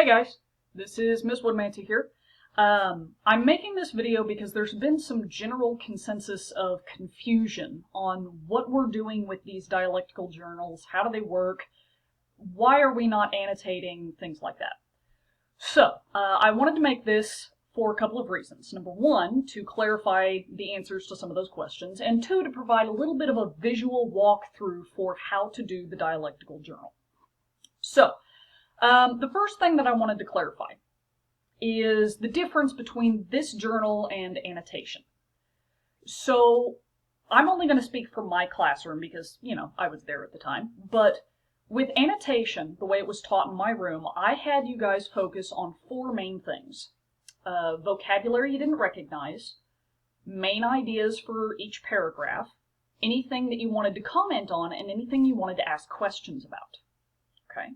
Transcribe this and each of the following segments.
guys, this is Miss Woodmancy here. I'm making this video because there's been some general consensus of confusion on what we're doing with these dialectical journals, how do they work, why are we not annotating, things like that. So, I wanted to make this for a couple of reasons. Number one, to clarify the answers to some of those questions, and two, to provide a little bit of a visual walkthrough for how to do the dialectical journal. So, the first thing that I wanted to clarify is the difference between this journal and annotation. So, I'm only going to speak for my classroom because, you know, I was there at the time, but with annotation, the way it was taught in my room, I had you guys focus on four main things. Vocabulary you didn't recognize, main ideas for each paragraph, anything that you wanted to comment on, and anything you wanted to ask questions about. Okay?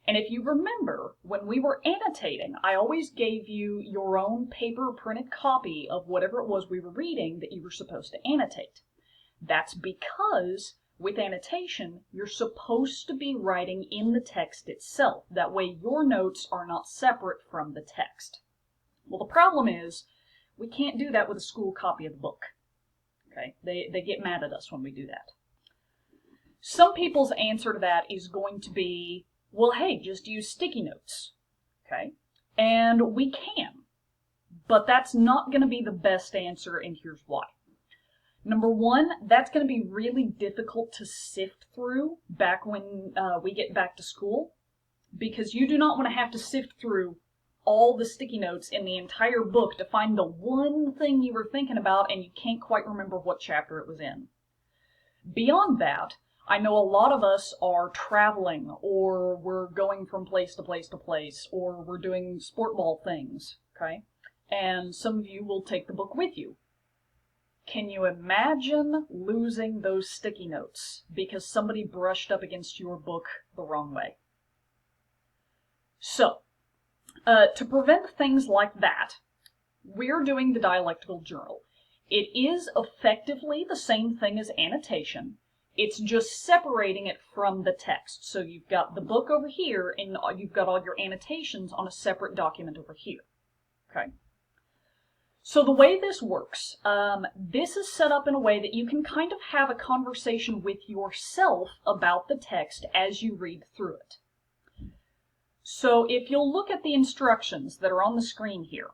And if you remember, when we were annotating, I always gave you your own paper printed copy of whatever it was we were reading that you were supposed to annotate. That's because with annotation, you're supposed to be writing in the text itself. That way your notes are not separate from the text. Well, the problem is, we can't do that with a school copy of the book. Okay? They get mad at us when we do that. Some people's answer to that is going to be, well, hey, just use sticky notes. Okay? And we can. But that's not going to be the best answer, and here's why. Number one, that's going to be really difficult to sift through back when we get back to school, because you do not want to have to sift through all the sticky notes in the entire book to find the one thing you were thinking about and you can't quite remember what chapter it was in. Beyond that, I know a lot of us are traveling, or we're going from place to place to place, or we're doing sport ball things, okay? And some of you will take the book with you. Can you imagine losing those sticky notes because somebody brushed up against your book the wrong way? So, to prevent things like that, we're doing the dialectical journal. It is effectively the same thing as annotation. It's just separating it from the text. So you've got the book over here, and you've got all your annotations on a separate document over here. Okay? So the way this works, this is set up in a way that you can kind of have a conversation with yourself about the text as you read through it. So if you'll look at the instructions that are on the screen here,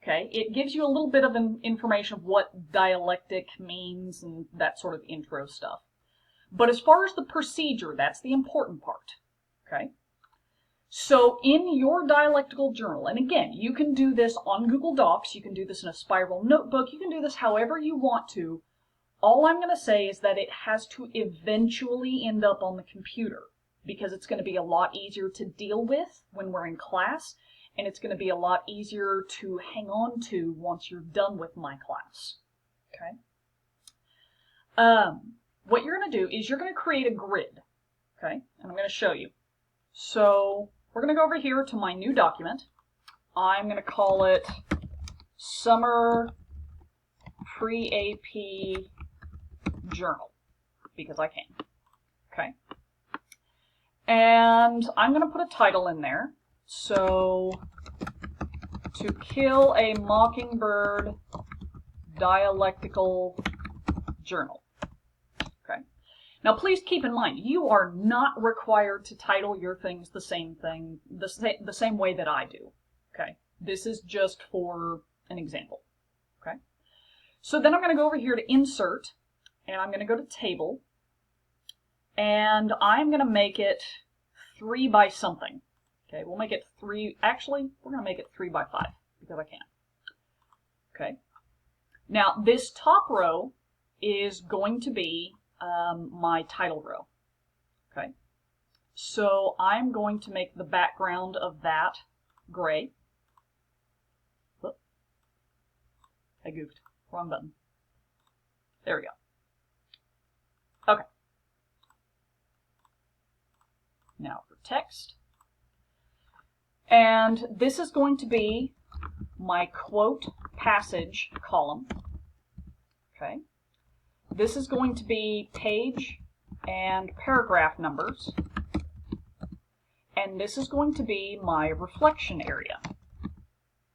okay, it gives you a little bit of information of what dialectic means and that sort of intro stuff. But as far as the procedure, that's the important part, okay? So in your dialectical journal, and again, you can do this on Google Docs, you can do this in a spiral notebook, you can do this however you want to. All I'm going to say is that it has to eventually end up on the computer, because it's going to be a lot easier to deal with when we're in class, and it's going to be a lot easier to hang on to once you're done with my class. Okay? What you're going to do is you're going to create a grid, okay? And I'm going to show you. So we're going to go over here to my new document. I'm going to call it Summer Pre-AP Journal, because I can. Okay? And I'm going to put a title in there. So, To Kill a Mockingbird Dialectical Journal. Okay. Now please keep in mind, you are not required to title your things the same thing, the same way that I do. Okay. This is just for an example. Okay. So then I'm going to go over here to Insert, and I'm going to go to Table, and I'm going to make it 3 by something. Okay, we'll make it 3, actually, we're going to make it 3 by 5, because I can. Okay. Now, this top row is going to be my title row. Okay. So I'm going to make the background of that gray. Whoop. I goofed. Wrong button. There we go. Okay. Now for text. And this is going to be my quote passage column. Okay. This is going to be page and paragraph numbers. and this is going to be my reflection area.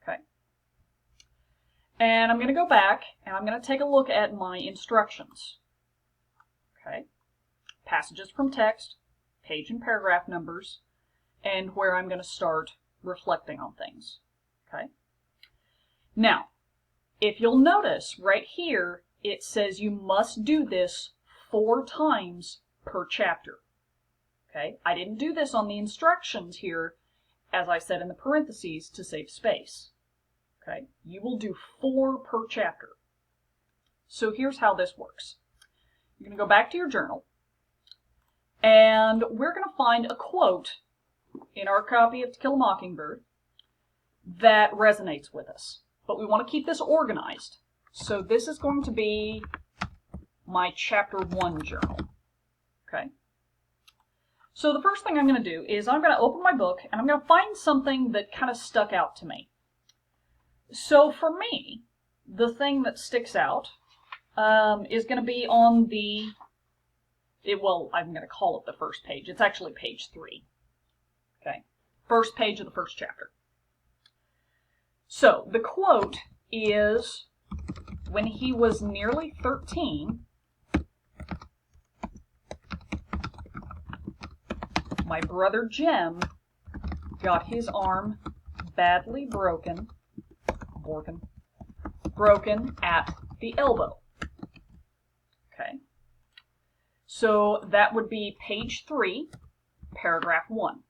Okay. And I'm going to go back, and I'm going to take a look at my instructions. Okay. Passages from text, page and paragraph numbers, and where I'm going to start reflecting on things. Okay. Now, if you'll notice right here, it says you must do this 4 times per chapter. Okay, I didn't do this on the instructions here, as I said in the parentheses, to save space. Okay, you will do 4 per chapter. So here's how this works. You're going to go back to your journal, and we're going to find a quote in our copy of To Kill a Mockingbird that resonates with us. But we want to keep this organized. So this is going to be my Chapter 1 journal. Okay. So the first thing I'm going to do is I'm going to open my book and I'm going to find something that kind of stuck out to me. So for me, the thing that sticks out is going to be on the, well, I'm going to call it the first page. It's actually page 3. Okay. First page of the first chapter. So the quote is, when he was nearly 13, my brother Jim got his arm badly broken at the elbow. Okay. So that would be page 3, paragraph 1.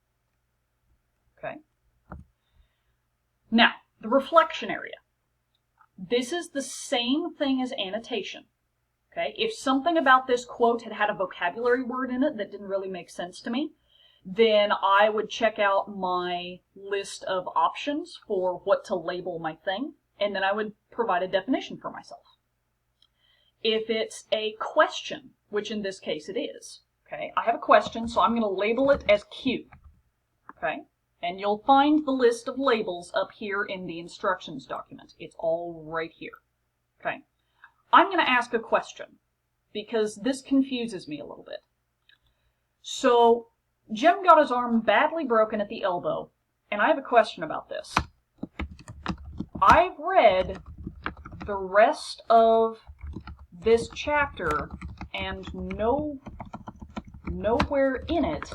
Okay. Now, the reflection area. This is the same thing as annotation. Okay? If something about this quote had a vocabulary word in it that didn't really make sense to me, then I would check out my list of options for what to label my thing, and then I would provide a definition for myself. If it's a question, which in this case it is, okay, I have a question, so I'm going to label it as Q. Okay? And you'll find the list of labels up here in the instructions document. It's all right here. Okay. I'm going to ask a question because this confuses me a little bit. So, Jim got his arm badly broken at the elbow, and I have a question about this. I've read the rest of this chapter, and nowhere in it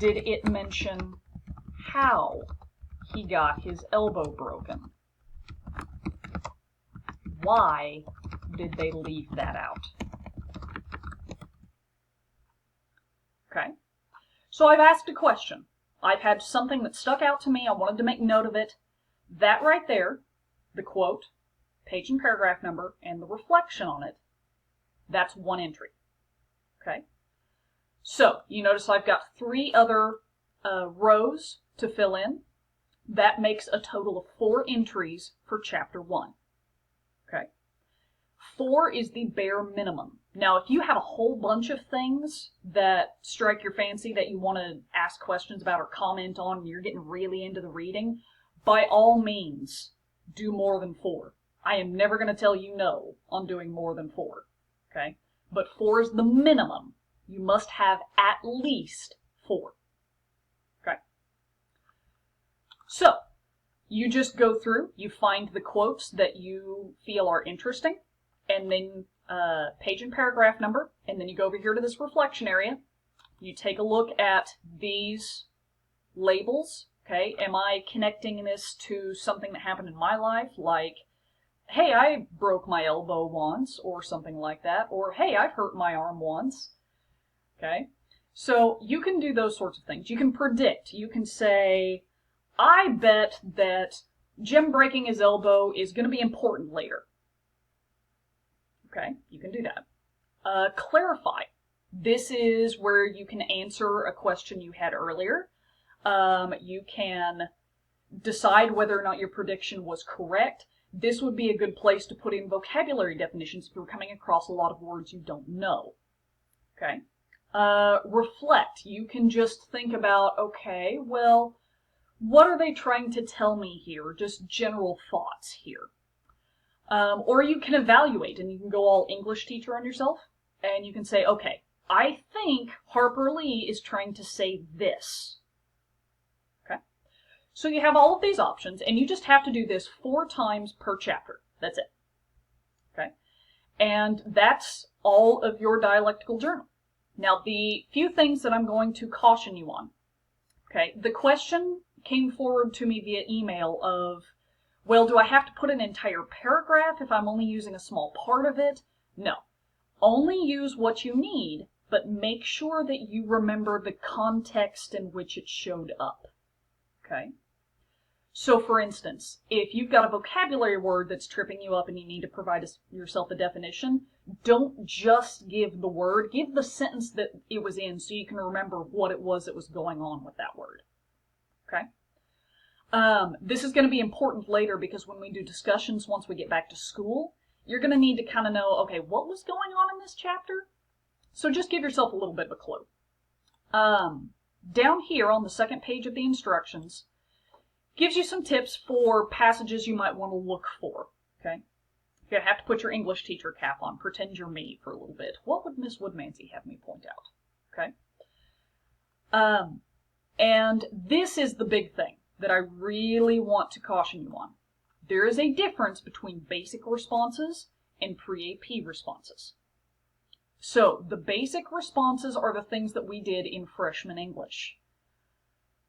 did it mention how he got his elbow broken. Why did they leave that out? Okay, so I've asked a question. I've had something that stuck out to me. I wanted to make note of it. That right there, the quote, page and paragraph number, and the reflection on it, that's 1 entry. Okay. So, you notice I've got 3 other rows to fill in. That makes a total of 4 entries for Chapter 1. Okay. 4 is the bare minimum. Now, if you have a whole bunch of things that strike your fancy that you want to ask questions about or comment on, and you're getting really into the reading, by all means, do more than 4. I am never going to tell you no on doing more than 4. Okay. But 4 is the minimum. You must have at least 4. Okay. So, you just go through, you find the quotes that you feel are interesting, and then page and paragraph number, and then you go over here to this reflection area. You take a look at these labels. Okay, am I connecting this to something that happened in my life, like, hey, I broke my elbow once, or something like that, or hey, I've hurt my arm once. Okay, so you can do those sorts of things. You can predict. You can say, I bet that Jim breaking his elbow is going to be important later. Okay, you can do that. Clarify. This is where you can answer a question you had earlier. You can decide whether or not your prediction was correct. This would be a good place to put in vocabulary definitions if you're coming across a lot of words you don't know. Okay. Reflect. You can just think about, okay, well, what are they trying to tell me here? Just general thoughts here. Or you can evaluate, and you can go all English teacher on yourself, and you can say, okay, I think Harper Lee is trying to say this. Okay? So you have all of these options, and you just have to do this 4 times per chapter. That's it. Okay? And that's all of your dialectical journal. Now, the few things that I'm going to caution you on. Okay? The question came forward to me via email of, well, do I have to put an entire paragraph if I'm only using a small part of it? No. Only use what you need, but make sure that you remember the context in which it showed up. Okay? So, for instance, if you've got a vocabulary word that's tripping you up and you need to provide yourself a definition, don't just give the word, give the sentence that it was in so you can remember what it was that was going on with that word. Okay? This is going to be important later because when we do discussions once we get back to school, you're going to need to kind of know, okay, what was going on in this chapter? So just give yourself a little bit of a clue. Down here on the second page of the instructions, gives you some tips for passages you might want to look for, okay? You're going to have to put your English teacher cap on, pretend you're me for a little bit. What would Miss Woodmansey have me point out, okay? And this is the big thing that I really want to caution you on. There is a difference between basic responses and pre-AP responses. So, the basic responses are the things that we did in freshman English.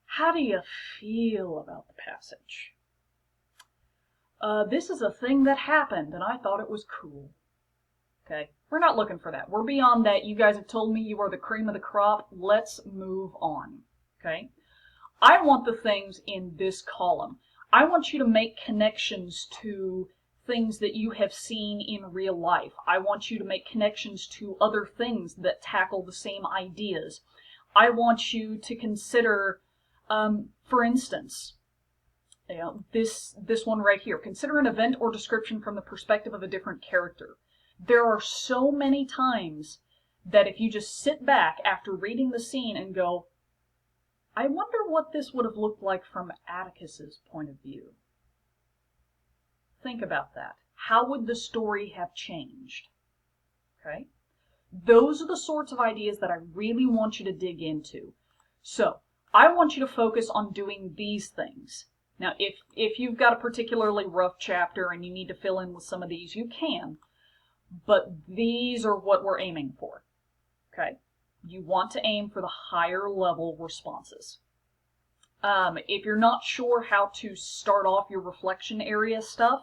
How do you feel about the passage? This is a thing that happened, and I thought it was cool. Okay, we're not looking for that. We're beyond that. You guys have told me you are the cream of the crop. Let's move on. Okay, I want the things in this column. I want you to make connections to things that you have seen in real life. I want you to make connections to other things that tackle the same ideas. I want you to consider, for instance, this one right here. Consider an event or description from the perspective of a different character. There are so many times that if you just sit back after reading the scene and go, I wonder what this would have looked like from Atticus's point of view. Think about that. How would the story have changed? Okay? Those are the sorts of ideas that I really want you to dig into. So, I want you to focus on doing these things. Now, if you've got a particularly rough chapter and you need to fill in with some of these, you can. But these are what we're aiming for. Okay? You want to aim for the higher level responses. If you're not sure how to start off your reflection area stuff,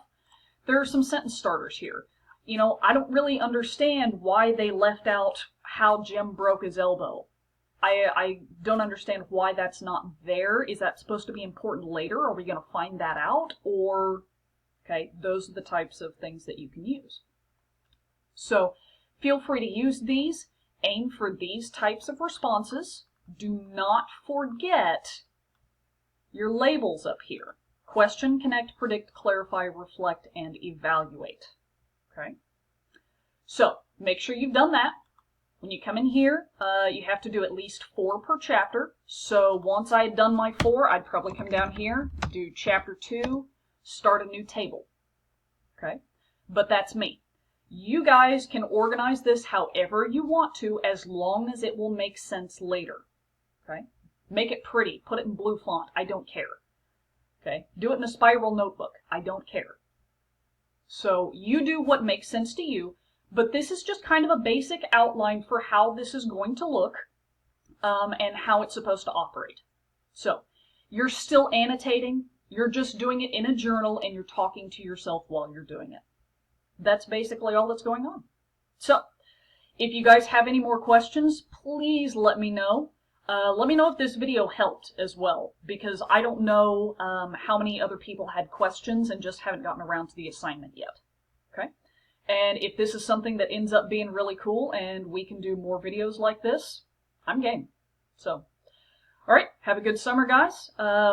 there are some sentence starters here. You know, I don't really understand why they left out how Jim broke his elbow. I don't understand why that's not there. Is that supposed to be important later? Are we going to find that out? Or, okay, those are the types of things that you can use. So, feel free to use these. Aim for these types of responses. Do not forget your labels up here. Question, connect, predict, clarify, reflect, and evaluate. Okay? So, make sure you've done that. When you come in here, you have to do at least 4 per chapter. So once I had done my 4, I'd probably come down here, do chapter 2, start a new table. Okay? But that's me. You guys can organize this however you want to, as long as it will make sense later. Okay? Make it pretty. Put it in blue font. I don't care. Okay? Do it in a spiral notebook. I don't care. So you do what makes sense to you. But this is just kind of a basic outline for how this is going to look and how it's supposed to operate. So, you're still annotating, you're just doing it in a journal, and you're talking to yourself while you're doing it. That's basically all that's going on. So, if you guys have any more questions, please let me know. Let me know if this video helped as well, because I don't know how many other people had questions and just haven't gotten around to the assignment yet. Okay? And if this is something that ends up being really cool and we can do more videos like this, I'm game. So, alright, have a good summer, guys.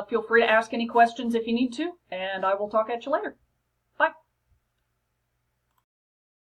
Feel free to ask any questions if you need to, and I will talk at you later.